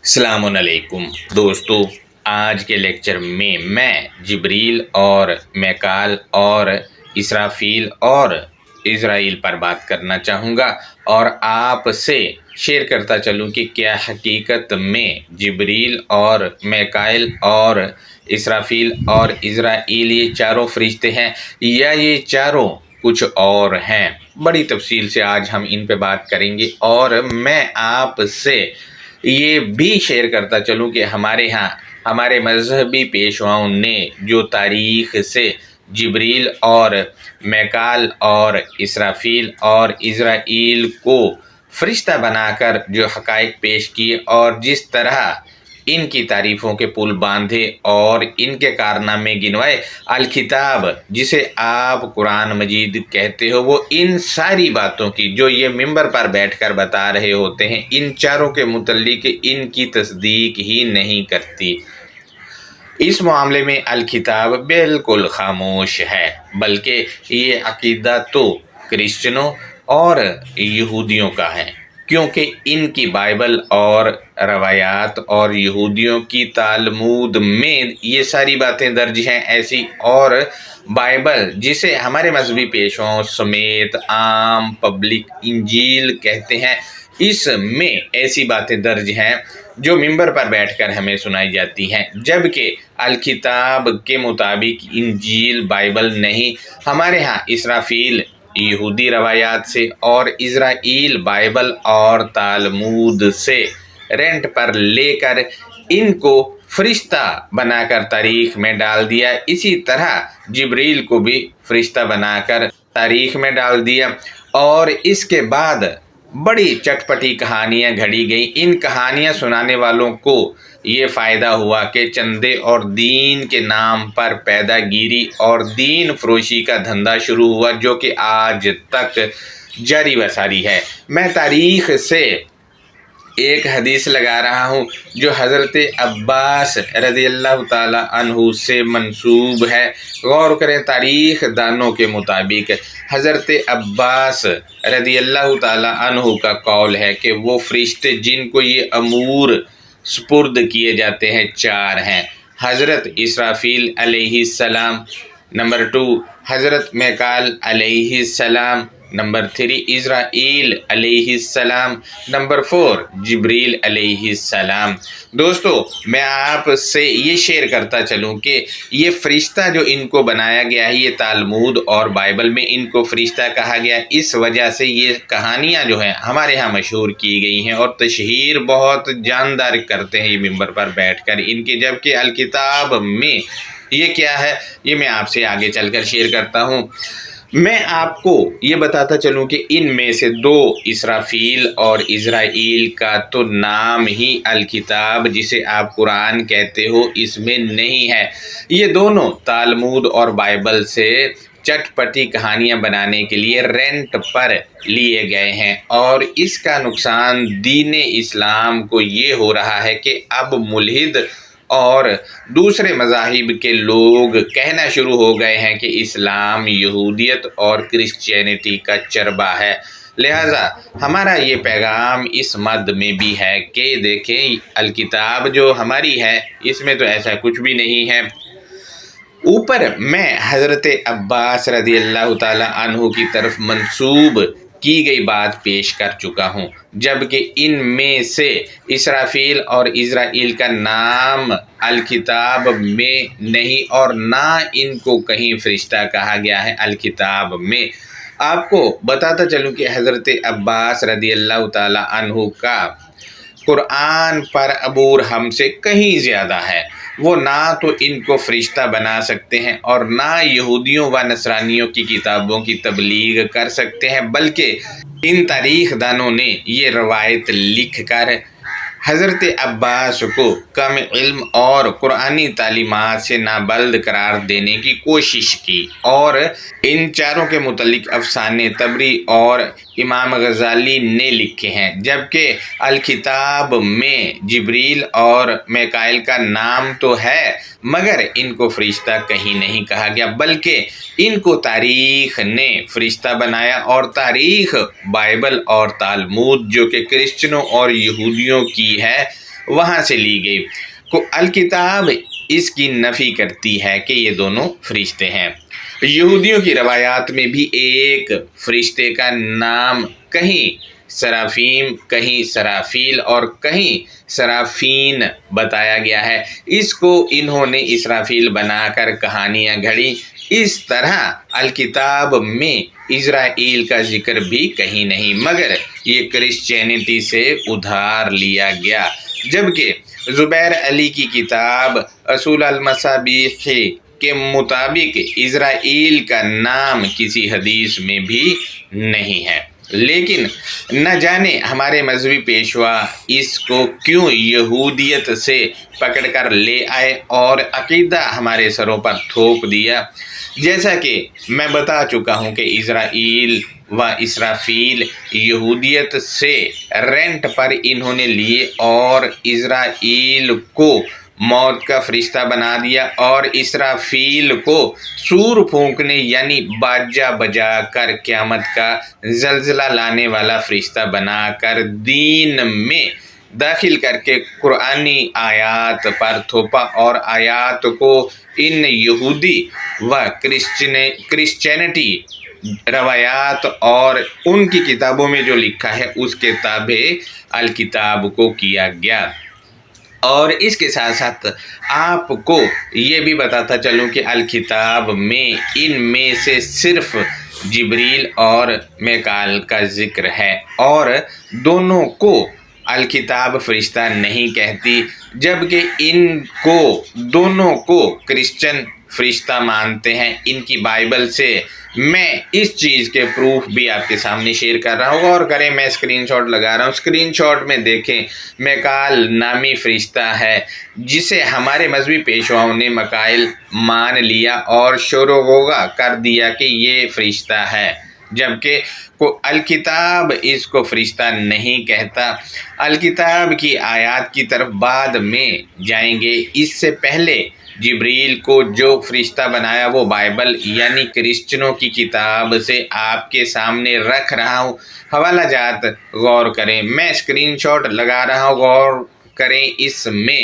السلام علیکم دوستو، آج کے لیکچر میں جبریل اور میکال اور اسرافیل اور اسرائیل پر بات کرنا چاہوں گا اور آپ سے شیئر کرتا چلوں کہ کیا حقیقت میں جبریل اور میکائل اور اسرافیل اور اسرائیل یہ چاروں فرشتے ہیں یا یہ چاروں کچھ اور ہیں۔ بڑی تفصیل سے آج ہم ان پہ بات کریں گے اور میں آپ سے یہ بھی شیئر کرتا چلوں کہ ہمارے ہاں ہمارے مذہبی پیشواؤں نے جو تاریخ سے جبریل اور میکال اور اسرافیل اور اسرائیل کو فرشتہ بنا کر جو حقائق پیش کیے اور جس طرح ان کی تعریفوں کے پل باندھے اور ان کے کارنامے گنوائے، الکتاب جسے آپ قرآن مجید کہتے ہو، وہ ان ساری باتوں کی جو یہ ممبر پر بیٹھ کر بتا رہے ہوتے ہیں، ان چاروں کے متعلق ان کی تصدیق ہی نہیں کرتی۔ اس معاملے میں الکتاب بالکل خاموش ہے، بلکہ یہ عقیدہ تو کرسچنوں اور یہودیوں کا ہے، کیونکہ ان کی بائبل اور روایات اور یہودیوں کی تالمود میں یہ ساری باتیں درج ہیں ایسی، اور بائبل جسے ہمارے مذہبی پیشواؤں سمیت عام پبلک انجیل کہتے ہیں، اس میں ایسی باتیں درج ہیں جو ممبر پر بیٹھ کر ہمیں سنائی جاتی ہیں، جبکہ الکتاب کے مطابق انجیل بائبل نہیں۔ ہمارے ہاں اسرافیل یہودی روایات سے اور اسرائیل بائبل اور تالمود سے رینٹ پر لے کر ان کو فرشتہ بنا کر تاریخ میں ڈال دیا، اسی طرح جبریل کو بھی فرشتہ بنا کر تاریخ میں ڈال دیا، اور اس کے بعد بڑی چٹپٹی کہانیاں گھڑی گئیں۔ ان کہانیاں سنانے والوں کو یہ فائدہ ہوا کہ چندے اور دین کے نام پر پیدا گیری اور دین فروشی کا دھندا شروع ہوا، جو کہ آج تک جاری و ساری ہے۔ میں تاریخ سے ایک حدیث لگا رہا ہوں جو حضرت عباس رضی اللہ تعالی عنہ سے منسوب ہے۔ غور کریں، تاریخ دانوں کے مطابق حضرت عباس رضی اللہ تعالی عنہ کا قول ہے کہ وہ فرشتے جن کو یہ امور سپرد کیے جاتے ہیں چار ہیں: حضرت اسرافیل علیہ السلام، نمبر 2 حضرت میکال علیہ السلام، نمبر 3 اسرائیل علیہ السلام، نمبر 4 جبریل علیہ السلام۔ دوستو، میں آپ سے یہ شیئر کرتا چلوں کہ یہ فرشتہ جو ان کو بنایا گیا ہے، یہ تالمود اور بائبل میں ان کو فرشتہ کہا گیا، اس وجہ سے یہ کہانیاں جو ہیں ہمارے ہاں مشہور کی گئی ہیں اور تشہیر بہت جاندار کرتے ہیں یہ ممبر پر بیٹھ کر ان کی، جبکہ الکتاب میں یہ کیا ہے یہ میں آپ سے آگے چل کر شیئر کرتا ہوں۔ میں آپ کو یہ بتاتا چلوں کہ ان میں سے 2 اسرافیل اور اسرائیل کا تو نام ہی الکتاب جسے آپ قرآن کہتے ہو اس میں نہیں ہے۔ یہ دونوں تالمود اور بائبل سے چٹپٹی کہانیاں بنانے کے لیے رینٹ پر لیے گئے ہیں، اور اس کا نقصان دین اسلام کو یہ ہو رہا ہے کہ اب ملحد اور دوسرے مذاہب کے لوگ کہنا شروع ہو گئے ہیں کہ اسلام یہودیت اور کرسچینٹی کا چربہ ہے۔ لہٰذا ہمارا یہ پیغام اس مد میں بھی ہے کہ دیکھیں، الکتاب جو ہماری ہے اس میں تو ایسا کچھ بھی نہیں ہے۔ اوپر میں حضرت عباس رضی اللہ تعالی عنہ کی طرف منسوب کی گئی بات پیش کر چکا ہوں، جبکہ ان میں سے اسرافیل اور اسرائیل کا نام الکتاب میں نہیں اور نہ ان کو کہیں فرشتہ کہا گیا ہے الکتاب میں۔ آپ کو بتاتا چلوں کہ حضرت عباس رضی اللہ تعالی عنہ کا قرآن پر عبور ہم سے کہیں زیادہ ہے۔ وہ نہ تو ان کو فرشتہ بنا سکتے ہیں اور نہ یہودیوں و نصرانیوں کی کتابوں کی تبلیغ کر سکتے ہیں، بلکہ ان تاریخ دانوں نے یہ روایت لکھ کر حضرت عباس کو کم علم اور قرآنی تعلیمات سے نابلد قرار دینے کی کوشش کی، اور ان چاروں کے متعلق افسانے طبری اور امام غزالی نے لکھے ہیں، جبکہ الکتاب میں جبریل اور میکائل کا نام تو ہے مگر ان کو فرشتہ کہیں نہیں کہا گیا، بلکہ ان کو تاریخ نے فرشتہ بنایا، اور تاریخ بائبل اور تالمود جو کہ کرسچنوں اور یہودیوں کی ہے وہاں سے لی گئی۔ الکتاب اس کی نفی کرتی ہے کہ یہ دونوں فرشتے ہیں۔ یہودیوں کی روایات میں بھی ایک فرشتے کا نام کہیں سرافیم، کہیں سرافیل اور کہیں سرافین بتایا گیا ہے۔ اس کو انہوں نے اسرافیل بنا کر کہانیاں گھڑی۔ اس طرح الکتاب میں اسرائیل کا ذکر بھی کہیں نہیں، مگر یہ کرسچینٹی سے ادھار لیا گیا۔ جبکہ زبیر علی کی کتاب اصول المصابیح کے مطابق اسرائیل کا نام کسی حدیث میں بھی نہیں ہے۔ لیکن نہ جانے ہمارے مذہبی پیشوا اس کو کیوں یہودیت سے پکڑ کر لے آئے اور عقیدہ ہمارے سروں پر تھوپ دیا۔ جیسا کہ میں بتا چکا ہوں کہ اسرائیل و اسرافیل یہودیت سے رینٹ پر انہوں نے لیے اور اسرائیل کو موت کا فرشتہ بنا دیا اور اسرافیل کو سور پھونکنے یعنی باجا بجا کر قیامت کا زلزلہ لانے والا فرشتہ بنا کر دین میں داخل کر کے قرآنی آیات پر تھوپا اور آیات کو ان یہودی و کرسچینٹی روایات اور ان کی کتابوں میں جو لکھا ہے اس کے تابع الکتاب کو کیا گیا۔ اور اس کے ساتھ ساتھ آپ کو یہ بھی بتاتا چلوں کہ الکتاب میں ان میں سے صرف جبریل اور میکائیل کا ذکر ہے اور دونوں کو الکتاب فرشتہ نہیں کہتی، جبکہ ان کو دونوں کو کرسچن فرشتہ مانتے ہیں ان کی بائبل سے۔ میں اس چیز کے پروف بھی آپ کے سامنے شیئر کر رہا ہوں، غور کریں، میں اسکرین شاٹ لگا رہا ہوں، اسکرین شاٹ میں دیکھیں میکائیل نامی فرشتہ ہے جسے ہمارے مذہبی پیشواؤں نے میکائیل مان لیا اور شور و غوغا کر دیا کہ یہ فرشتہ ہے، جبکہ الکتاب اس کو فرشتہ نہیں کہتا۔ الکتاب کی آیات کی طرف بعد میں جائیں گے، اس سے پہلے جبریل کو جو فرشتہ بنایا وہ بائبل یعنی کرسچنوں کی کتاب سے آپ کے سامنے رکھ رہا ہوں۔ حوالہ جات غور کریں، میں اسکرین شاٹ لگا رہا ہوں، غور کریں۔ اس میں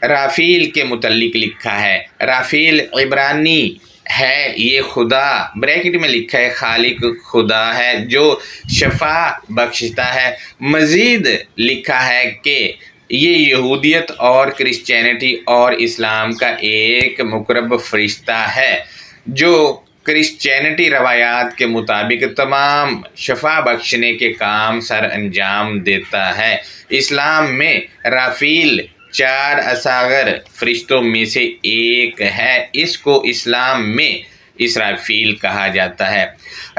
رافیل کے متعلق لکھا ہے، رافیل عبرانی ہے، یہ خدا بریکٹ میں لکھا ہے، خالق خدا ہے جو شفا بخشتا ہے۔ مزید لکھا ہے کہ یہ یہودیت اور کرسچینٹی اور اسلام کا ایک مقرب فرشتہ ہے جو کرسچینٹی روایات کے مطابق تمام شفا بخشنے کے کام سر انجام دیتا ہے۔ اسلام میں رافیل 4 اصغر فرشتوں میں سے ایک ہے، اس کو اسلام میں اسرافیل کہا جاتا ہے۔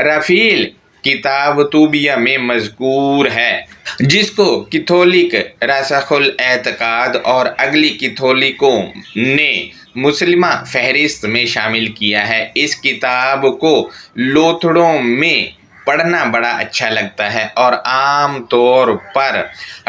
رافیل کتاب توبیہ میں مذکور ہے جس کو کیتھولک راسخ الاعتقاد اور اگلی کیتھولکوں نے مسلمہ فہرست میں شامل کیا ہے۔ اس کتاب کو لوتھڑوں میں پڑھنا بڑا اچھا لگتا ہے اور عام طور پر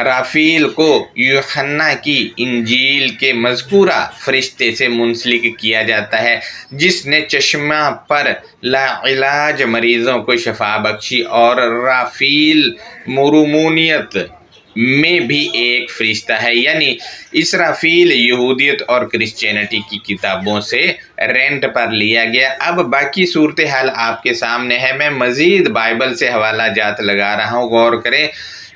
رافیل کو یوحنا کی انجیل کے مذکورہ فرشتے سے منسلک کیا جاتا ہے جس نے چشمہ پر لاعلاج مریضوں کو شفا بخشی، اور رافیل مورومونیت میں بھی ایک فرشتہ ہے، یعنی اسرافیل یہودیت اور کرسچینٹی کی کتابوں سے رینٹ پر لیا گیا۔ اب باقی صورتحال آپ کے سامنے ہے، میں مزید بائبل سے حوالہ جات لگا رہا ہوں، غور کریں،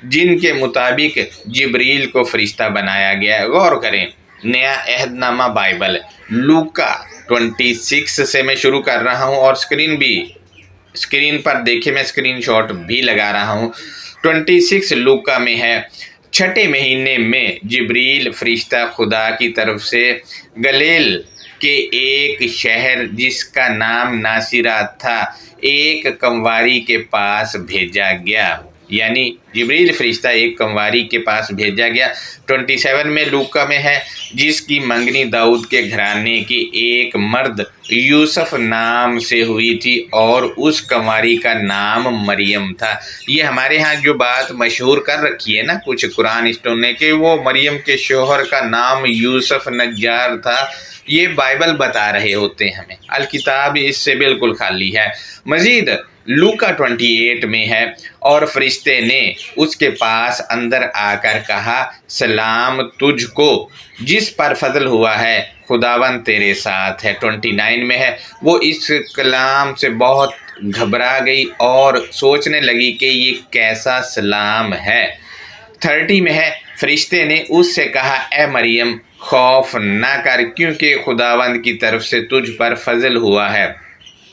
جن کے مطابق جبریل کو فرشتہ بنایا گیا ہے۔ غور کریں، نیا عہد نامہ بائبل لوکا 26 سے میں شروع کر رہا ہوں اور اسکرین پر دیکھیں، میں اسکرین شاٹ بھی لگا رہا ہوں۔ 26 لوکا میں ہے، 6 مہینے میں جبریل فرشتہ خدا کی طرف سے گلیل کے ایک شہر جس کا نام ناصرہ تھا ایک کنواری کے پاس بھیجا گیا، یعنی جبریل فرشتہ ایک کنواری کے پاس بھیجا گیا۔ 27 میں لوکا میں ہے، جس کی منگنی داؤد کے گھرانے کے ایک مرد یوسف نام سے ہوئی تھی اور اس کنواری کا نام مریم تھا۔ یہ ہمارے ہاں جو بات مشہور کر رکھی ہے نا کچھ قرآنسٹوں نے کہ وہ مریم کے شوہر کا نام یوسف نجار تھا، یہ بائبل بتا رہے ہوتے ہیں ہمیں، الکتاب اس سے بالکل خالی ہے۔ مزید لوکا 28 میں ہے، اور فرشتے نے اس کے پاس اندر آ کر کہا سلام تجھ کو جس پر فضل ہوا ہے، خداوند تیرے ساتھ ہے۔ 29 میں ہے، وہ اس کلام سے بہت گھبرا گئی اور سوچنے لگی کہ یہ کیسا سلام ہے۔ 30 میں ہے، فرشتے نے اس سے کہا اے مریم خوف نہ کر، کیونکہ خداوند کی طرف سے تجھ پر فضل ہوا ہے۔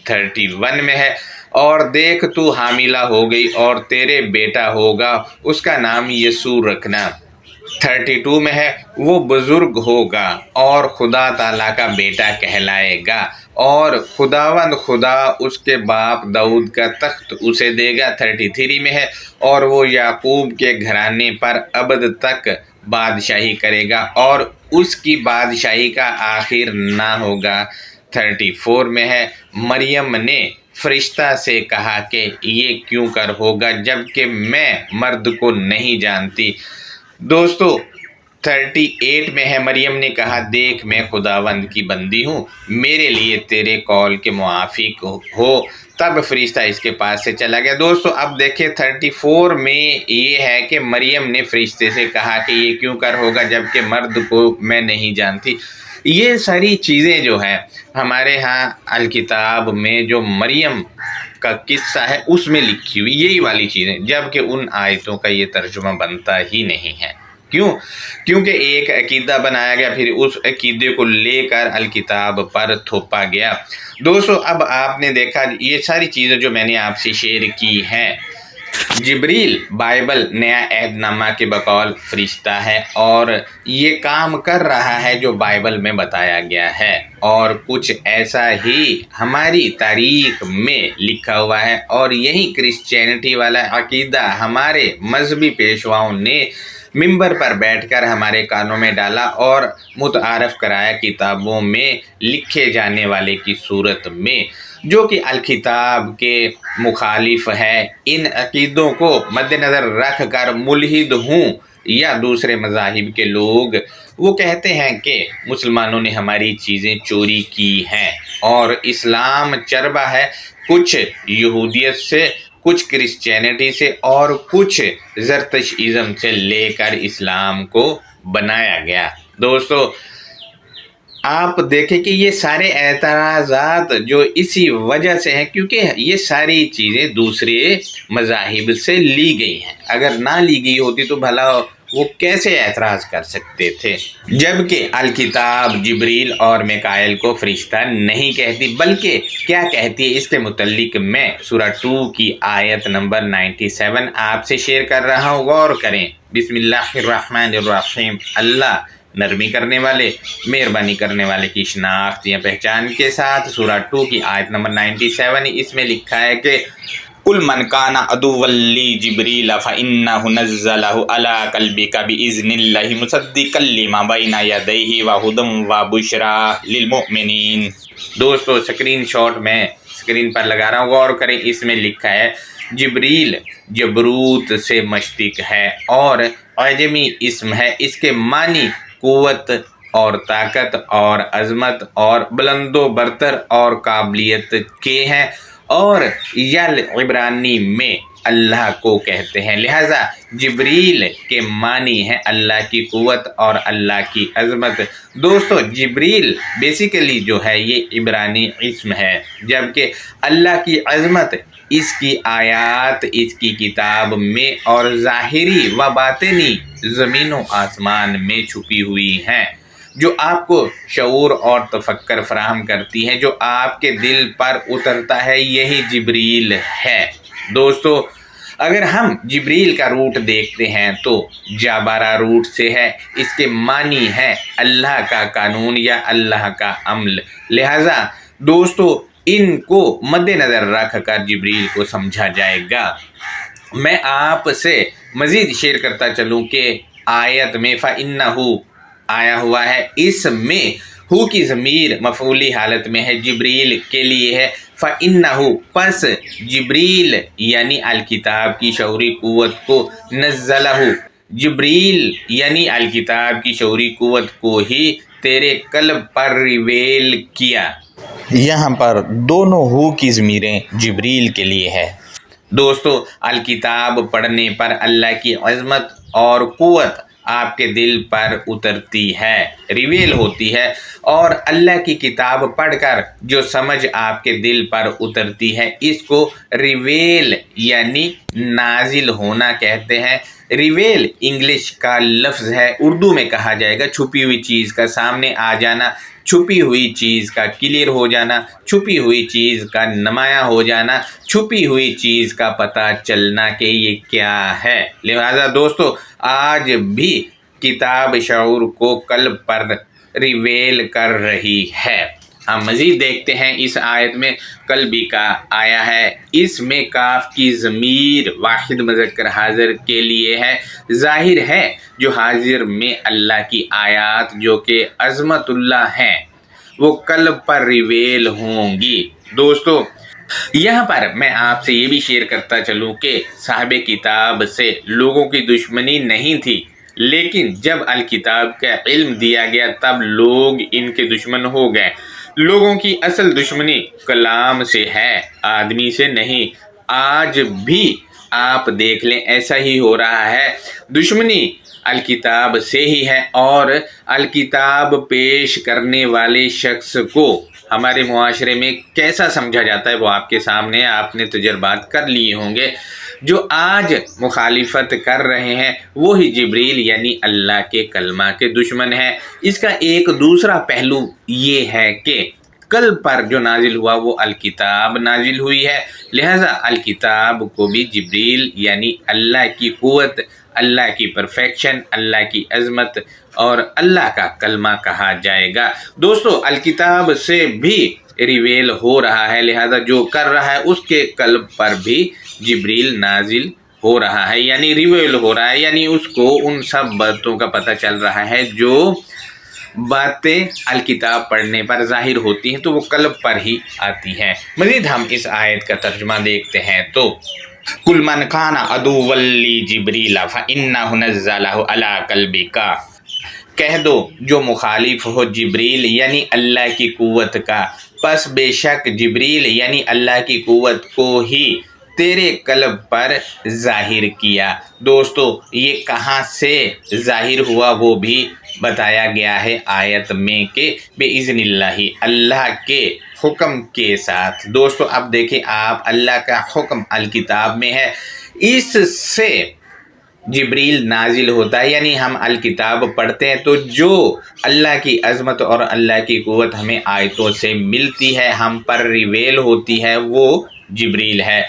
31 میں ہے، اور دیکھ تو حاملہ ہو گئی اور تیرے بیٹا ہوگا، اس کا نام یسوع رکھنا۔ 32 میں ہے، وہ بزرگ ہوگا اور خدا تعالیٰ کا بیٹا کہلائے گا، اور خداوند خدا اس کے باپ داؤد کا تخت اسے دے گا۔ 33 میں ہے، اور وہ یعقوب کے گھرانے پر ابد تک بادشاہی کرے گا اور اس کی بادشاہی کا آخر نہ ہوگا۔ 34 میں ہے، مریم نے فرشتہ سے کہا کہ یہ کیوں کر ہوگا جبکہ میں مرد کو نہیں جانتی۔ دوستو 38 میں ہے، مریم نے کہا دیکھ میں خداوند کی بندی ہوں، میرے لیے تیرے قول کے موافق ہو۔ تب فرشتہ اس کے پاس سے چلا گیا۔ دوستو اب دیکھیں 34 میں یہ ہے کہ مریم نے فرشتے سے کہا کہ یہ کیوں کر ہوگا جبکہ مرد کو میں نہیں جانتی۔ یہ ساری چیزیں جو ہیں ہمارے ہاں الکتاب میں جو مریم کا قصہ ہے اس میں لکھی ہوئی یہی والی چیزیں، جبکہ ان آیتوں کا یہ ترجمہ بنتا ہی نہیں ہے۔ کیوں؟ کیونکہ ایک عقیدہ بنایا گیا، پھر اس عقیدے کو لے کر الکتاب پر تھوپا گیا۔ دوستو اب آپ نے دیکھا یہ ساری چیزیں جو میں نے آپ سے شیئر کی ہیں، جبریل بائبل نیا عہد نامہ کے بقول فرشتہ ہے اور یہ کام کر رہا ہے جو بائبل میں بتایا گیا ہے، اور کچھ ایسا ہی ہماری تاریخ میں لکھا ہوا ہے، اور یہی کرسچینٹی والا عقیدہ ہمارے مذہبی پیشواؤں نے ممبر پر بیٹھ کر ہمارے کانوں میں ڈالا اور متعارف کرایا کتابوں میں لکھے جانے والے کی صورت میں، جو کہ الکتاب کے مخالف ہے۔ ان عقیدوں کو مد نظر رکھ کر ملحد ہوں یا دوسرے مذاہب کے لوگ وہ کہتے ہیں کہ مسلمانوں نے ہماری چیزیں چوری کی ہیں، اور اسلام چربا ہے کچھ یہودیت سے، کچھ کرسچینٹی سے اور کچھ زرتشتیزم سے لے کر اسلام کو بنایا گیا۔ دوستو آپ دیکھیں کہ یہ سارے اعتراضات جو اسی وجہ سے ہیں کیونکہ یہ ساری چیزیں دوسرے مذاہب سے لی گئی ہیں۔ اگر نہ لی گئی ہوتی تو بھلا وہ کیسے اعتراض کر سکتے تھے؟ جبکہ الکتاب جبریل اور میکائیل کو فرشتہ نہیں کہتی، بلکہ کیا کہتی ہے اس کے متعلق میں سورہ 2 کی آیت نمبر 97 آپ سے شیئر کر رہا ہوں، غور کریں۔ بسم اللہ الرحمن الرحیم۔ اللہ نرمی کرنے والے، مہربانی کرنے والے کی شناخت یا پہچان کے ساتھ سورہ 2 کی آیت نمبر 97، اس میں لکھا ہے کہ قُلْ مَنْ كَانَ عَدُوًّا لِجِبْرِيلَ فَإِنَّهُ نَزَّلَهُ عَلَىٰ قَلْبِكَ بِإِذْنِ اللَّهِ مُصَدِّقًا لِمَا بَيْنَ يَدَيْهِ وَهُدًى وَبُشْرَىٰ لِلْمُؤْمِنِينَ۔ دوستو اسکرین شاٹ میں اسکرین پر لگا رہا ہوں، غور کریں، اس میں لکھا ہے جبریل جبروت سے مشتق ہے اور عجمی اسم ہے، اس کے معنی قوت اور طاقت اور عظمت اور بلند و برتر اور قابلیت کے ہیں، اور یل عبرانی میں اللہ کو کہتے ہیں، لہذا جبریل کے معنی ہے اللہ کی قوت اور اللہ کی عظمت۔ دوستو جبریل بیسیکلی جو ہے یہ عبرانی اسم ہے، جبکہ اللہ کی عظمت اس کی آیات اس کی کتاب میں اور ظاہری و باطنی زمین و آسمان میں چھپی ہوئی ہیں، جو آپ کو شعور اور تفکر فراہم کرتی ہے، جو آپ کے دل پر اترتا ہے، یہی جبریل ہے۔ دوستو اگر ہم جبریل کا روٹ دیکھتے ہیں تو جابارہ روٹ سے ہے، اس کے معنی ہے اللہ کا قانون یا اللہ کا عمل، لہذا دوستو ان کو مد نظر رکھ کر جبریل کو سمجھا جائے گا۔ میں آپ سے مزید شیئر کرتا چلوں کہ آیت میں فَإِنَّهُ آیا ہوا ہے، اس میں ہو کی ضمیر مفعولی حالت میں ہے، جبریل کے لیے ہے، فَإِنَّهُ پس جبریل یعنی الکتاب کی شعوری قوت کو، نزلہ جبریل یعنی الکتاب کی شعوری قوت کو ہی تیرے قلب پر ریویل کیا۔ یہاں پر دونوں ہو کی ضمیریں جبریل کے لیے ہے۔ دوستو، الکتاب پڑھنے پر اللہ کی عظمت اور قوت آپ کے دل پر اترتی ہے، ریویل ہوتی ہے، اور اللہ کی کتاب پڑھ کر جو سمجھ آپ کے دل پر اترتی ہے اس کو ریویل یعنی نازل ہونا کہتے ہیں۔ ریویل انگلش کا لفظ ہے، اردو میں کہا جائے گا چھپی ہوئی چیز کا سامنے آ جانا، چھپی ہوئی چیز کا کلیئر ہو جانا، چھپی ہوئی چیز کا نمایاں ہو جانا، چھپی ہوئی چیز کا پتہ چلنا کہ یہ کیا ہے۔ لہذا دوستو، آج بھی کتاب شعور کو قلب پر ریویل کر رہی ہے۔ ہم مزید دیکھتے ہیں اس آیت میں قلبی کا آیا ہے، اس میں کاف کی ضمیر واحد مذکر حاضر کے لیے ہے، ظاہر ہے جو حاضر میں اللہ کی آیات جو کہ عظمت اللہ ہیں وہ قلب پر ریویل ہوں گی۔ دوستو، یہاں پر میں آپ سے یہ بھی شیئر کرتا چلوں کہ صاحب کتاب سے لوگوں کی دشمنی نہیں تھی، لیکن جب الکتاب کا علم دیا گیا تب لوگ ان کے دشمن ہو گئے۔ لوگوں کی اصل دشمنی کلام سے ہے، آدمی سے نہیں۔ آج بھی آپ دیکھ لیں ایسا ہی ہو رہا ہے، دشمنی الکتاب سے ہی ہے، اور الکتاب پیش کرنے والے شخص کو ہمارے معاشرے میں کیسا سمجھا جاتا ہے وہ آپ کے سامنے، آپ نے تجربات کر لیے ہوں گے۔ جو آج مخالفت کر رہے ہیں وہی جبریل یعنی اللہ کے کلمہ کے دشمن ہیں۔ اس کا ایک دوسرا پہلو یہ ہے کہ قلب پر جو نازل ہوا وہ الکتاب نازل ہوئی ہے، لہذا الکتاب کو بھی جبریل یعنی اللہ کی قوت، اللہ کی پرفیکشن، اللہ کی عظمت اور اللہ کا کلمہ کہا جائے گا۔ دوستو، الکتاب سے بھی ریویل ہو رہا ہے، لہذا جو کر رہا ہے اس کے قلب پر بھی جبریل نازل ہو رہا ہے، یعنی ریویل ہو رہا ہے، یعنی اس کو ان سب باتوں کا پتہ چل رہا ہے جو باتیں الکتاب پڑھنے پر ظاہر ہوتی ہیں تو وہ قلب پر ہی آتی ہیں۔ مزید ہم اس آیت کا ترجمہ دیکھتے ہیں تو کل من کان عدوا لجبریل فإنہ نزلہ علی قلبک، کہہ دو جو مخالف ہو جبریل یعنی اللہ کی قوت کا، پس بے شک جبریل یعنی اللہ کی قوت کو ہی تیرے قلب پر ظاہر کیا۔ دوستو، یہ کہاں سے ظاہر ہوا وہ بھی بتایا گیا ہے آیت میں کہ بِإِذْنِ اللَّهِ، اللہ کے حکم کے ساتھ۔ دوستو، اب دیکھیں آپ، اللہ کا حکم الکتاب میں ہے، اس سے جبریل نازل ہوتا ہے، یعنی ہم الکتاب پڑھتے ہیں تو جو اللہ کی عظمت اور اللہ کی قوت ہمیں آیتوں سے ملتی ہے، ہم پر ریویل ہوتی ہے، وہ جبریل ہے۔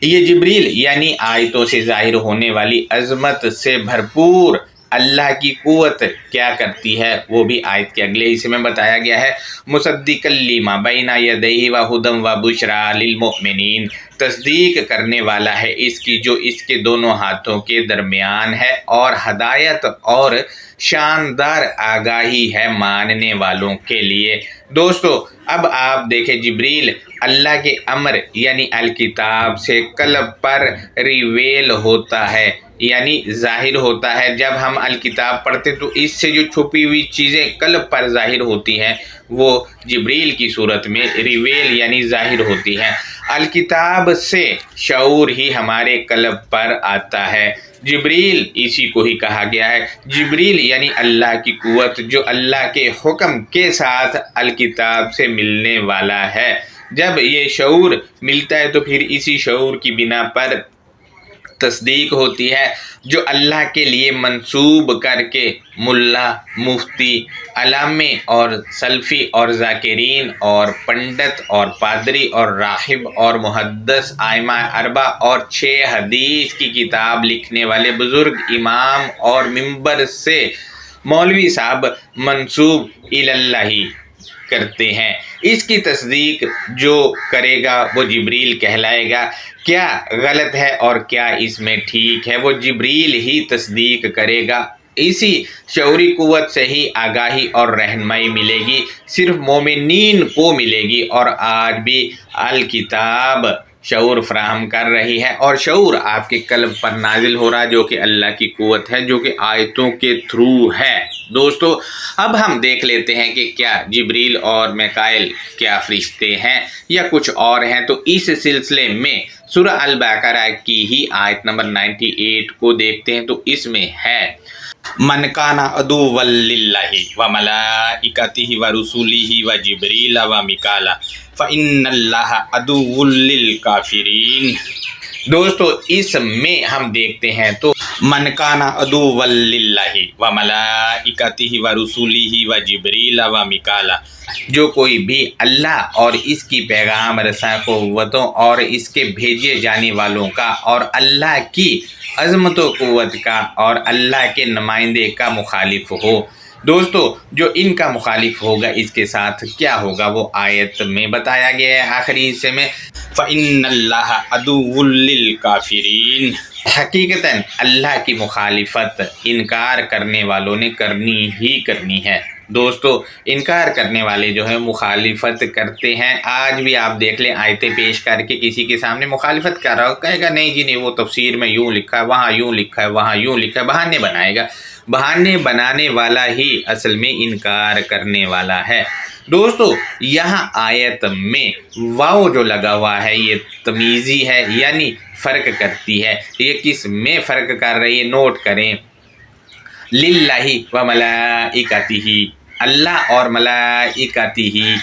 یہ جبریل یعنی آیتوں سے ظاہر ہونے والی عظمت سے بھرپور اللہ کی قوت کیا کرتی ہے وہ بھی آیت کے اگلے حصے میں بتایا گیا ہے۔ مصدقا لما بین یدیہ وہدی وبشری للمؤمنین، تصدیق کرنے والا ہے اس کی جو اس کے دونوں ہاتھوں کے درمیان ہے، اور ہدایت اور شاندار آگاہی ہے ماننے والوں کے لیے۔ دوستو، اب آپ دیکھیں جبریل اللہ کے امر یعنی الکتاب سے قلب پر ریویل ہوتا ہے، یعنی ظاہر ہوتا ہے۔ جب ہم الکتاب پڑھتے تو اس سے جو چھپی ہوئی چیزیں قلب پر ظاہر ہوتی ہیں وہ جبریل کی صورت میں ریویل یعنی ظاہر ہوتی ہیں۔ الکتاب سے شعور ہی ہمارے قلب پر آتا ہے، جبریل اسی کو ہی کہا گیا ہے، جبریل یعنی اللہ کی قوت جو اللہ کے حکم کے ساتھ الکتاب سے ملنے والا ہے۔ جب یہ شعور ملتا ہے تو پھر اسی شعور کی بنا پر تصدیق ہوتی ہے، جو اللہ کے لیے منسوب کر کے ملا، مفتی، علامے اور سلفی اور ذاکرین اور پنڈت اور پادری اور راہب اور محدث، ائمہ اربعہ اور 6 حدیث کی کتاب لکھنے والے بزرگ امام اور ممبر سے مولوی صاحب منسوب اللہ کرتے ہیں، اس کی تصدیق جو کرے گا وہ جبریل کہلائے گا۔ کیا غلط ہے اور کیا اس میں ٹھیک ہے وہ جبریل ہی تصدیق کرے گا۔ اسی شعوری قوت سے ہی آگاہی اور رہنمائی ملے گی، صرف مومنین کو ملے گی، اور آج بھی الکتاب شعور فراہم کر رہی ہے اور شعور آپ کے قلب پر نازل ہو رہا ہے، جو کہ اللہ کی قوت ہے، جو کہ آیتوں کے تھرو ہے۔ دوستو اب ہم دیکھ لیتے ہیں کہ کیا جبریل اور میکائیل کیا فرشتے ہیں یا کچھ اور ہیں۔ تو اس سلسلے میں سورہ البقرہ کی ہی آیت نمبر 98 کو دیکھتے ہیں۔ تو اس میں ہے من کان عدوا للہ وملائکتہ ورسلہ وجبریل ومیکائیل فإن اللہ عدو للکافرین۔ دوستو اس میں ہم دیکھتے ہیں تو من کان عدوا للہ وملائکتہ ورسلہ وجبریل ومیکائیل، جو کوئی بھی اللہ اور اس کی پیغام رساں قوتوں اور اس کے بھیجے جانے والوں کا اور اللہ کی عظمت و قوت کا اور اللہ کے نمائندے کا مخالف ہو۔ دوستو جو ان کا مخالف ہوگا اس کے ساتھ کیا ہوگا وہ آیت میں بتایا گیا ہے آخری حصے میں، فَإِنَّ اللَّهَ عَدُوٌّ لِّلْكَافِرِينَ۔ حقیقتاً اللہ کی مخالفت انکار کرنے والوں نے کرنی ہی کرنی ہے۔ دوستو انکار کرنے والے جو ہیں مخالفت کرتے ہیں۔ آج بھی آپ دیکھ لیں آیتیں پیش کر کے کسی کے سامنے مخالفت کر رہا ہو، کہے گا نہیں جی نہیں، وہ تفسیر میں یوں لکھا ہے، وہاں یوں لکھا ہے، وہاں یوں لکھا ہے، بہانے بنائے گا۔ بہانے بنانے والا ہی اصل میں انکار کرنے والا ہے۔ دوستو یہاں آیت میں واو جو لگا ہوا ہے یہ تمیزی ہے، یعنی فرق کرتی ہے۔ یہ کس میں فرق کر رہی ہے نوٹ کریں، للہ و ملائکتہ، اللہ اور ملائکتہ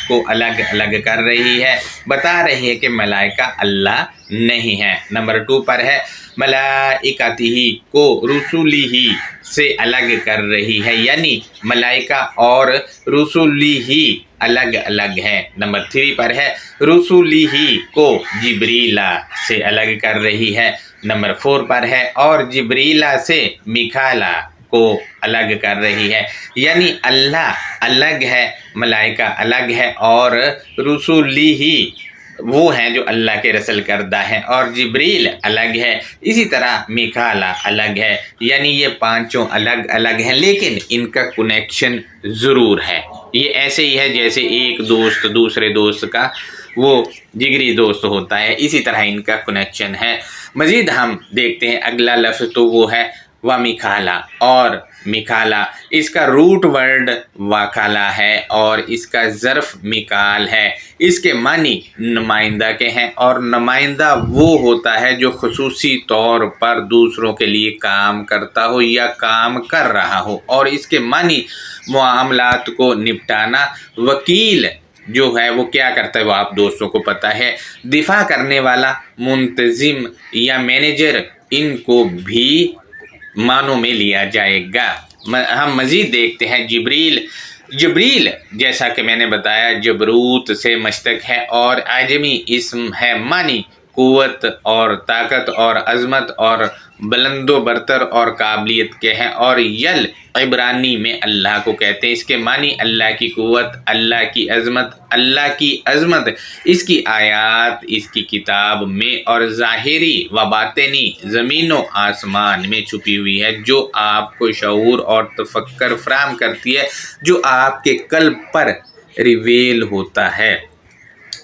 کو الگ الگ کر رہی ہے، بتا رہی ہے کہ ملائکہ اللہ نہیں ہے۔ نمبر 2 پر ہے ملائکتہ کو رسولہ سے الگ کر رہی ہے، یعنی ملائکہ اور رسولہ الگ الگ ہے۔ نمبر 3 پر ہے رسولہ کو جبریل سے الگ کر رہی ہے۔ نمبر 4 پر ہے اور جبریل سے میکائیل کو الگ کر رہی ہے، یعنی اللہ الگ ہے، ملائکہ الگ ہے اور رسولہ وہ ہیں جو اللہ کے رسل کردہ ہیں، اور جبریل الگ ہے، اسی طرح میکائیل الگ ہے، یعنی یہ پانچوں الگ الگ ہیں لیکن ان کا کنیکشن ضرور ہے۔ یہ ایسے ہی ہے جیسے ایک دوست دوسرے دوست کا وہ جگری دوست ہوتا ہے، اسی طرح ان کا کنیکشن ہے۔ مزید ہم دیکھتے ہیں اگلا لفظ تو وہ ہے ومیکائیل، اور میکائیل اس کا روٹ ورڈ وکالا ہے اور اس کا ظرف میکائیل ہے۔ اس کے معنی نمائندہ کے ہیں، اور نمائندہ وہ ہوتا ہے جو خصوصی طور پر دوسروں کے لیے کام کرتا ہو یا کام کر رہا ہو، اور اس کے معنی معاملات کو نپٹانا۔ وکیل جو ہے وہ کیا کرتا ہے وہ آپ دوستوں کو پتہ ہے، دفاع کرنے والا، منتظم یا مینیجر، ان کو بھی معنوں میں لیا جائے گا۔ ہم مزید دیکھتے ہیں جبریل جیسا کہ میں نے بتایا جبروت سے مشتق ہے اور اعجمی اسم ہے، معنی قوت اور طاقت اور عظمت اور بلند و برتر اور قابلیت کے ہیں، اور یل عبرانی میں اللہ کو کہتے ہیں۔ اس کے معنی اللہ کی قوت، اللہ کی عظمت، اس کی آیات اس کی کتاب میں اور ظاہری و باطنی زمین و آسمان میں چھپی ہوئی ہے، جو آپ کو شعور اور تفکر فراہم کرتی ہے، جو آپ کے قلب پر ریویل ہوتا ہے۔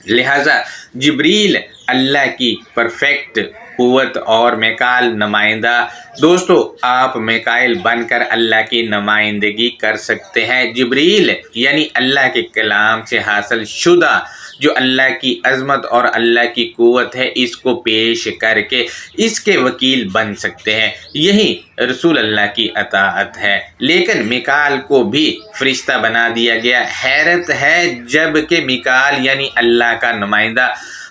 لہذا جبریل اللہ کی پرفیکٹ قوت اور میکائیل نمائندہ۔ دوستو آپ میکائیل بن کر اللہ کی نمائندگی کر سکتے ہیں۔ جبریل یعنی اللہ کے کلام سے حاصل شدہ جو اللہ کی عظمت اور اللہ کی قوت ہے، اس کو پیش کر کے اس کے وکیل بن سکتے ہیں۔ یہی رسول اللہ کی اطاعت ہے۔ لیکن میکائیل کو بھی فرشتہ بنا دیا گیا۔ حیرت ہے جب کہ میکائیل یعنی اللہ کا نمائندہ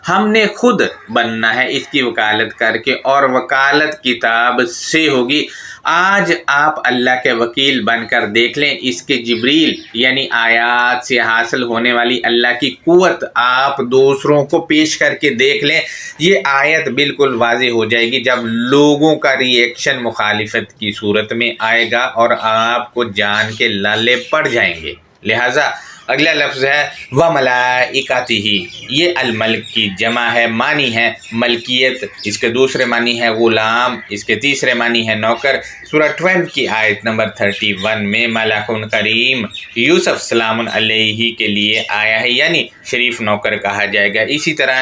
ہم نے خود بننا ہے اس کی وکالت کر کے، اور وکالت کتاب سے ہوگی۔ آج آپ اللہ کے وکیل بن کر دیکھ لیں، اس کے جبریل یعنی آیات سے حاصل ہونے والی اللہ کی قوت آپ دوسروں کو پیش کر کے دیکھ لیں۔ یہ آیت بالکل واضح ہو جائے گی جب لوگوں کا ری ایکشن مخالفت کی صورت میں آئے گا اور آپ کو جان کے لالے پڑ جائیں گے۔ لہٰذا اگلا لفظ ہے وَمَلَائِکَتِهِ، یہ الملک کی جمع ہے، معنی ہے ملکیت، اس کے دوسرے معنی ہے غلام، اس کے تیسرے معنی ہے نوکر۔ سورہ 12 کی آیت نمبر 31 میں ملک کریم یوسف سلام علیہ کے لیے آیا ہے، یعنی شریف نوکر کہا جائے گا۔ اسی طرح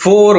4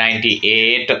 98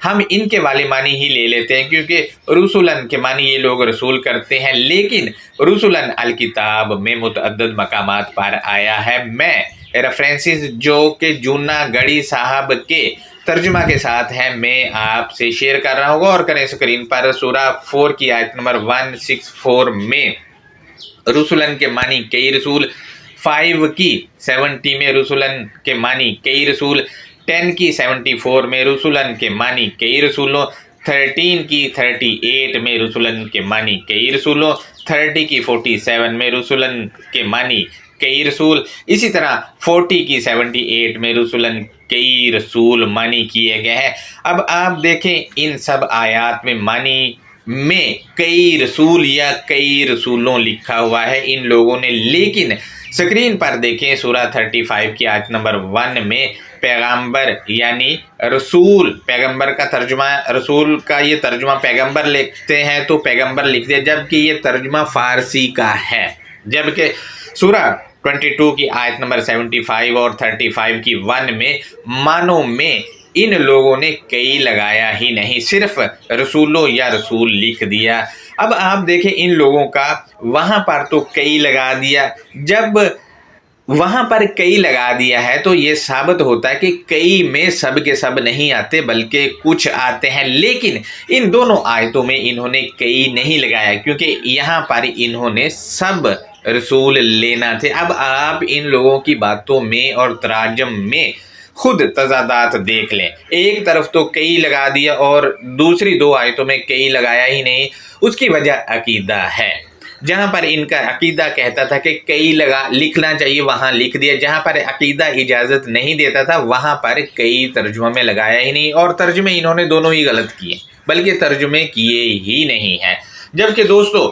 ہم ان کے والے معنی ہی لے لیتے ہیں کیونکہ رسولن کے معنی یہ لوگ رسول کرتے ہیں، لیکن رسولن الکتاب میں متعدد مقامات پر آیا ہے۔ میں ریفرنسز جو کہ جونا گڑی صاحب کے ترجمہ کے ساتھ ہیں میں آپ سے شیئر کر رہا ہوں، اور کریں اسکرین پر سورہ 4 کی آیت نمبر 164 میں رسولن کے معنی کئی رسول، 5 کی 70 میں رسولن کے معنی کئی رسول، 10 کی 74 میں رسولن کے معنی کئی رسولوں، 13 کی 38 میں رسولن کے معنی کئی رسولوں، 30 کی 47 میں رسولن کے معنی کئی رسول، اسی طرح 40 کی 78 میں رسولن کئی رسول معنی کیے گئے ہیں۔ اب آپ دیکھیں ان سب آیات میں معنی میں کئی رسول یا کئی رسولوں لکھا ہوا ہے ان لوگوں نے، لیکن سکرین پر دیکھیں سورہ 35 کی آیت نمبر 1 میں پیغمبر یعنی رسول، پیغمبر کا ترجمہ، رسول کا یہ ترجمہ پیغمبر لکھتے ہیں تو پیغمبر لکھتے ہیں، جبکہ یہ ترجمہ فارسی کا ہے، جبکہ سورہ 22 کی آیت نمبر 75 اور 35 کی 1 میں معنوں میں ان لوگوں نے کئی لگایا ہی نہیں، صرف رسولوں یا رسول لکھ دیا۔ اب آپ دیکھیں ان لوگوں کا وہاں پر تو کئی لگا دیا، جب وہاں پر کئی لگا دیا ہے تو یہ ثابت ہوتا ہے کہ کئی میں سب کے سب نہیں آتے بلکہ کچھ آتے ہیں، لیکن ان دونوں آیتوں میں انہوں نے کئی نہیں لگایا کیونکہ یہاں پر انہوں نے سب رسول لینا تھے۔ اب آپ ان لوگوں کی باتوں میں اور تراجم میں خود تضادات دیکھ لیں، ایک طرف تو کئی لگا دیا اور دوسری 2 آیتوں میں کئی لگایا ہی نہیں۔ اس کی وجہ عقیدہ ہے، جہاں پر ان کا عقیدہ کہتا تھا کہ کئی لکھنا چاہیے وہاں لکھ دیا، جہاں پر عقیدہ اجازت نہیں دیتا تھا وہاں پر کئی ترجمہ میں لگایا ہی نہیں، اور ترجمے انہوں نے دونوں ہی غلط کیے بلکہ ترجمے کیے ہی نہیں ہیں۔ جبکہ دوستو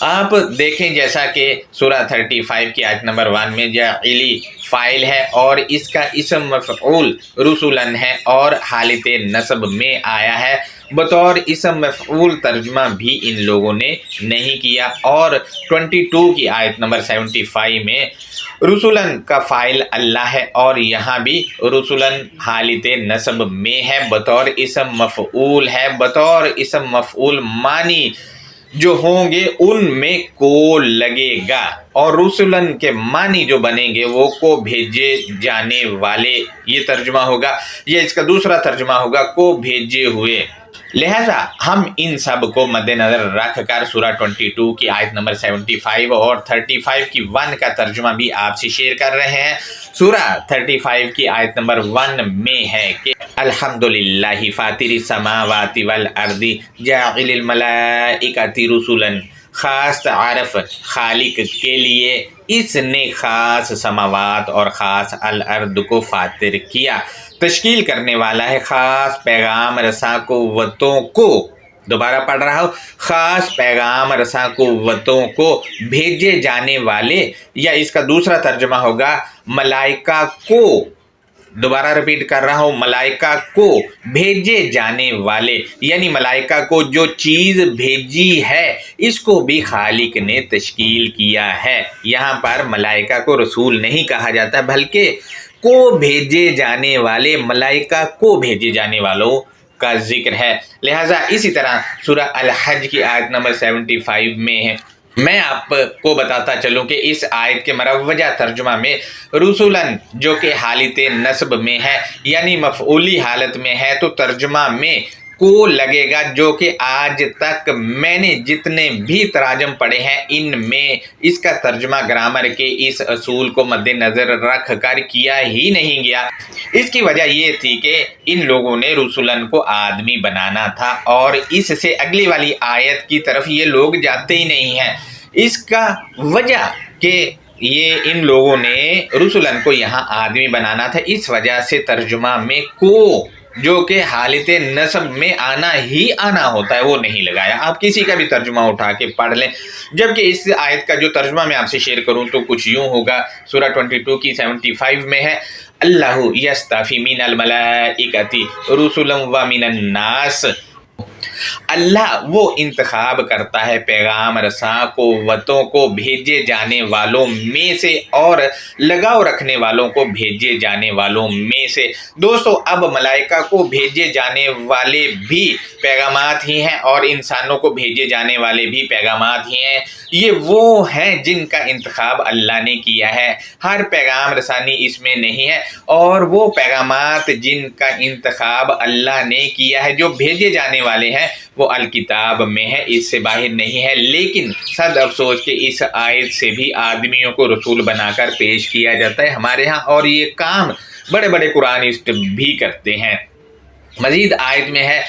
آپ دیکھیں جیسا کہ سورہ 35 کی آیت نمبر 1 میں جاعلی فاعل ہے اور اس کا اسم مفعول رسولن ہے اور حالت نصب میں آیا ہے، بطور اسم مفعول ترجمہ بھی ان لوگوں نے نہیں کیا، اور 22 کی آیت نمبر 75 میں رسولن کا فاعل اللہ ہے اور یہاں بھی رسولن حالت نصب میں ہے، بطور اسم مفعول ہے، بطور اسم مفعول معنی جو ہوں گے ان میں کو لگے گا، اور رسولن کے معنی جو بنیں گے وہ کو بھیجے جانے والے، یہ ترجمہ ہوگا، یہ اس کا دوسرا ترجمہ ہوگا کو بھیجے ہوئے۔ لہٰذا ہم ان سب کو مد نظر رکھ کر سورہ 22 کی آیت نمبر 75 اور 35 کی 1 کا ترجمہ بھی آپ سے شیئر کر رہے ہیں۔ سورہ 35 کی آیت نمبر 1 میں ہے کہ الحمدللہ فاطر السماوات والارض جاعل الملائکۃ رسلا، خاص تعارف خالق کے لیے، اس نے خاص سماوات اور خاص الارض کو فاطر کیا، تشکیل کرنے والا ہے خاص پیغام رساں قوتوں کو، دوبارہ پڑھ رہا ہوں، خاص پیغام رساں قوتوں کو بھیجے جانے والے، یا اس کا دوسرا ترجمہ ہوگا ملائکہ کو، دوبارہ ریپیٹ کر رہا ہوں، ملائکہ کو بھیجے جانے والے، یعنی ملائکہ کو جو چیز بھیجی ہے اس کو بھی خالق نے تشکیل کیا ہے۔ یہاں پر ملائکہ کو رسول نہیں کہا جاتا بلکہ کو بھیجے جانے والے، ملائکہ کو بھیجے جانے والوں کا ذکر ہے۔ لہٰذا اسی طرح سورہ الحج کی آیت نمبر 75 میں ہے، میں آپ کو بتاتا چلوں کہ اس آیت کے مروجہ ترجمہ میں رسولن جو کہ حالت نصب میں ہے یعنی مفعولی حالت میں ہے تو ترجمہ میں کو لگے گا، جو کہ آج تک میں نے جتنے بھی تراجم پڑھے ہیں ان میں اس کا ترجمہ گرامر کے اس اصول کو مد نظر رکھ کر کیا ہی نہیں گیا۔ اس کی وجہ یہ تھی کہ ان لوگوں نے رسولن کو آدمی بنانا تھا، اور اس سے اگلی والی آیت کی طرف یہ لوگ جاتے ہی نہیں ہیں۔ اس کا وجہ کہ یہ ان لوگوں نے رسولن کو یہاں آدمی بنانا تھا، اس وجہ سے ترجمہ میں کو جو کہ حالت نصب میں آنا ہی آنا ہوتا ہے وہ نہیں لگایا۔ آپ کسی کا بھی ترجمہ اٹھا کے پڑھ لیں، جبکہ اس آیت کا جو ترجمہ میں آپ سے شیئر کروں تو کچھ یوں ہوگا، سورہ 22 کی 75 میں ہے اللہ یستفی من الملائکۃ رسلا ومن الناس، اللہ وہ انتخاب کرتا ہے پیغام رساں قوتوں کو بھیجے جانے والوں میں سے اور لگاؤ رکھنے والوں کو بھیجے جانے والوں میں سے۔ دوستو اب ملائکہ کو بھیجے جانے والے بھی پیغامات ہی ہیں اور انسانوں کو بھیجے جانے والے بھی پیغامات ہی ہیں۔ یہ وہ ہیں جن کا انتخاب اللہ نے کیا ہے، ہر پیغام رسانی اس میں نہیں ہے، اور وہ پیغامات جن کا انتخاب اللہ نے کیا ہے جو بھیجے جانے والے ہیں وہ الکتاب میں ہے، اس سے باہر نہیں ہے۔ لیکن صد افسوس کہ اس آیت سے بھی آدمیوں کو رسول بنا کر پیش کیا جاتا ہے ہمارے ہاں، اور یہ کام بڑے بڑے قرآنسٹ بھی کرتے ہیں۔ مزید آیت میں ہے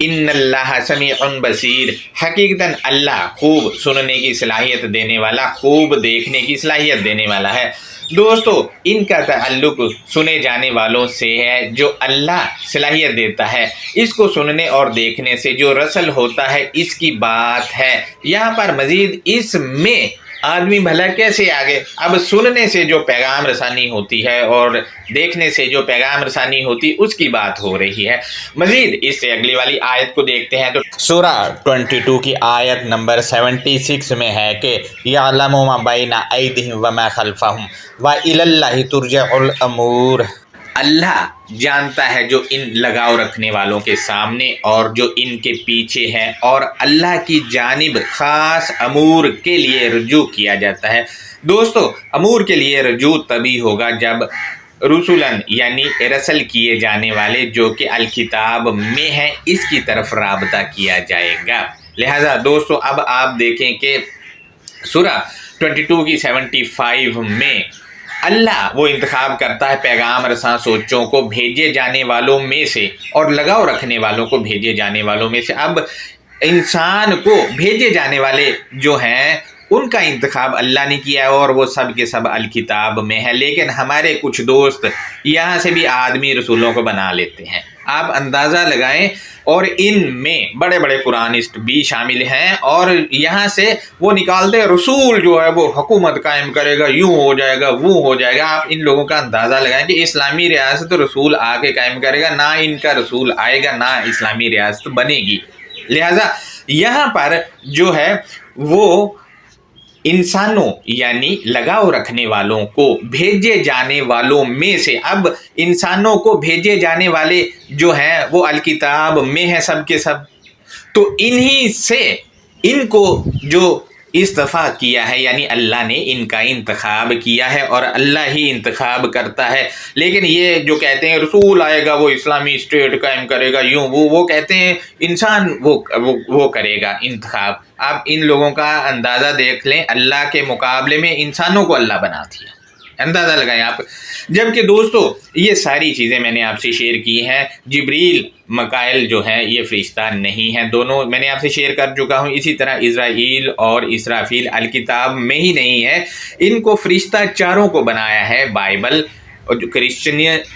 ان اللہ سمیع بصیر، حقیقتاً اللہ خوب سننے کی صلاحیت دینے والا، خوب دیکھنے کی صلاحیت دینے والا ہے۔ دوستو ان کا تعلق سنے جانے والوں سے ہے جو اللہ صلاحیت دیتا ہے، اس کو سننے اور دیکھنے سے جو رسل ہوتا ہے اس کی بات ہے۔ یہاں پر مزید اس میں آدمی بھلا کیسے آگے، اب سننے سے جو پیغام رسانی ہوتی ہے اور دیکھنے سے جو پیغام رسانی ہوتی اس کی بات ہو رہی ہے۔ مزید اس سے اگلی والی آیت کو دیکھتے ہیں تو سورہ 22 کی آیت نمبر 76 میں ہے کہ یعلم ما بین ایدیہم وما خلفہم وإلی اللہ ترجع الامور، اللہ جانتا ہے جو ان لگاؤ رکھنے والوں کے سامنے اور جو ان کے پیچھے ہے، اور اللہ کی جانب خاص امور کے لیے رجوع کیا جاتا ہے۔ دوستو امور کے لیے رجوع تبھی ہوگا جب رسولن یعنی رسل کیے جانے والے جو کہ الکتاب میں ہیں اس کی طرف رابطہ کیا جائے گا۔ لہذا دوستو اب آپ دیکھیں کہ سورہ 22 کی 75 میں اللہ وہ انتخاب کرتا ہے پیغام رساں سوچوں کو بھیجے جانے والوں میں سے اور لگاؤ رکھنے والوں کو بھیجے جانے والوں میں سے۔ اب انسان کو بھیجے جانے والے جو ہیں ان کا انتخاب اللہ نے کیا ہے اور وہ سب کے سب الکتاب میں ہے، لیکن ہمارے کچھ دوست یہاں سے بھی آدمی رسولوں کو بنا لیتے ہیں۔ آپ اندازہ لگائیں، اور ان میں بڑے بڑے قرآنسٹ بھی شامل ہیں، اور یہاں سے وہ نکالتے رسول جو ہے وہ حکومت قائم کرے گا، یوں ہو جائے گا، وہ ہو جائے گا۔ آپ ان لوگوں کا اندازہ لگائیں کہ اسلامی ریاست رسول آ کے قائم کرے گا، نہ ان کا رسول آئے گا نہ اسلامی ریاست بنے گی۔ لہٰذا یہاں پر جو ہے وہ انسانوں یعنی لگاؤ رکھنے والوں کو بھیجے جانے والوں میں سے، اب انسانوں کو بھیجے جانے والے جو ہیں وہ الکتاب میں ہیں سب کے سب، تو انہی سے ان کو جو استفا کیا ہے یعنی اللہ نے ان کا انتخاب کیا ہے اور اللہ ہی انتخاب کرتا ہے۔ لیکن یہ جو کہتے ہیں رسول آئے گا وہ اسلامی اسٹیٹ قائم کرے گا، یوں وہ کہتے ہیں انسان وہ کرے گا انتخاب۔ آپ ان لوگوں کا اندازہ دیکھ لیں، اللہ کے مقابلے میں انسانوں کو اللہ بناتی ہے، اندازہ لگائیں آپ۔ جبکہ دوستو یہ ساری چیزیں میں نے آپ سے شیئر کی ہیں، جبریل مکائل جو ہیں یہ فرشتہ نہیں ہیں، دونوں میں نے آپ سے شیئر کر چکا ہوں۔ اسی طرح اسرائیل اور اسرافیل الکتاب میں ہی نہیں ہے، ان کو فرشتہ چاروں کو بنایا ہے بائبل، اور جو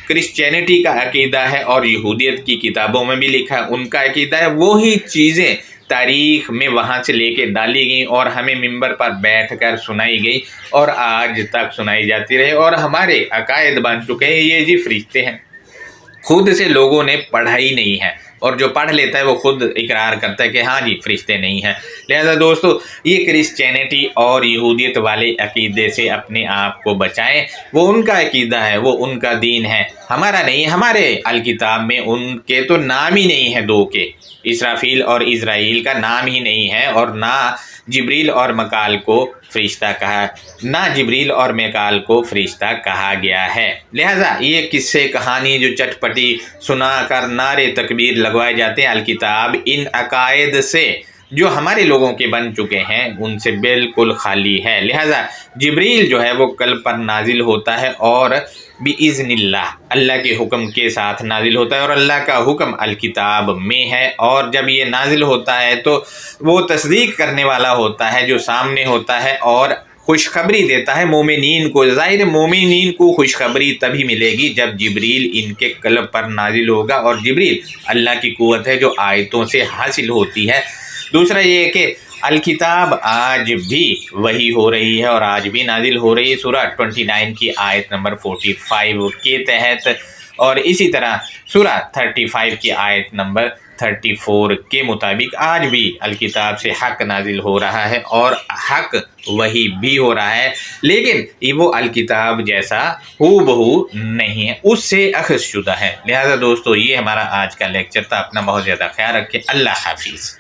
کرسچینٹی کا عقیدہ ہے اور یہودیت کی کتابوں میں بھی لکھا ہے ان کا عقیدہ ہے، وہی چیزیں تاریخ میں وہاں سے لے کے ڈالی گئیں اور ہمیں ممبر پر بیٹھ کر سنائی گئی اور آج تک سنائی جاتی رہے، اور ہمارے عقائد بن چکے ہیں یہ جی فرشتے ہیں۔ خود سے لوگوں نے پڑھا ہی نہیں ہے، اور جو پڑھ لیتا ہے وہ خود اقرار کرتا ہے کہ ہاں جی فرشتے نہیں ہیں۔ لہذا دوستو یہ کرسچینٹی اور یہودیت والے عقیدے سے اپنے آپ کو بچائیں، وہ ان کا عقیدہ ہے، وہ ان کا دین ہے، ہمارا نہیں۔ ہمارے الکتاب میں ان کے تو نام ہی نہیں ہے، دو کے اسرافیل اور اسرائیل کا نام ہی نہیں ہے، اور نہ جبریل اور مکال کو فرشتہ کہا، نہ جبریل اور میکال کو فرشتہ کہا گیا ہے۔ لہذا یہ قصے کہانی جو چٹ پٹی سنا کر نعرے تکبیر لگوائے جاتے ہیں، الکتاب ان عقائد سے جو ہمارے لوگوں کے بن چکے ہیں ان سے بالکل خالی ہے۔ لہذا جبریل جو ہے وہ قلب پر نازل ہوتا ہے اور بِإِذْنِ اللہ، اللہ کے حکم کے ساتھ نازل ہوتا ہے، اور اللہ کا حکم الکتاب میں ہے، اور جب یہ نازل ہوتا ہے تو وہ تصدیق کرنے والا ہوتا ہے جو سامنے ہوتا ہے اور خوشخبری دیتا ہے مومنین کو۔ ظاہر مومنین کو خوشخبری تبھی ملے گی جب جبریل ان کے قلب پر نازل ہوگا، اور جبریل اللہ کی قوت ہے جو آیتوں سے حاصل ہوتی ہے۔ دوسرا یہ کہ الکتاب آج بھی وہی ہو رہی ہے اور آج بھی نازل ہو رہی ہے سورہ 29 کی آیت نمبر 45 کے تحت، اور اسی طرح سورہ 35 کی آیت نمبر 34 کے مطابق آج بھی الکتاب سے حق نازل ہو رہا ہے اور حق وہی بھی ہو رہا ہے، لیکن وہ الکتاب جیسا ہو بہو نہیں ہے، اس سے اخذ شدہ ہے۔ لہذا دوستو یہ ہمارا آج کا لیکچر تھا، اپنا بہت زیادہ خیال رکھیں، اللہ حافظ۔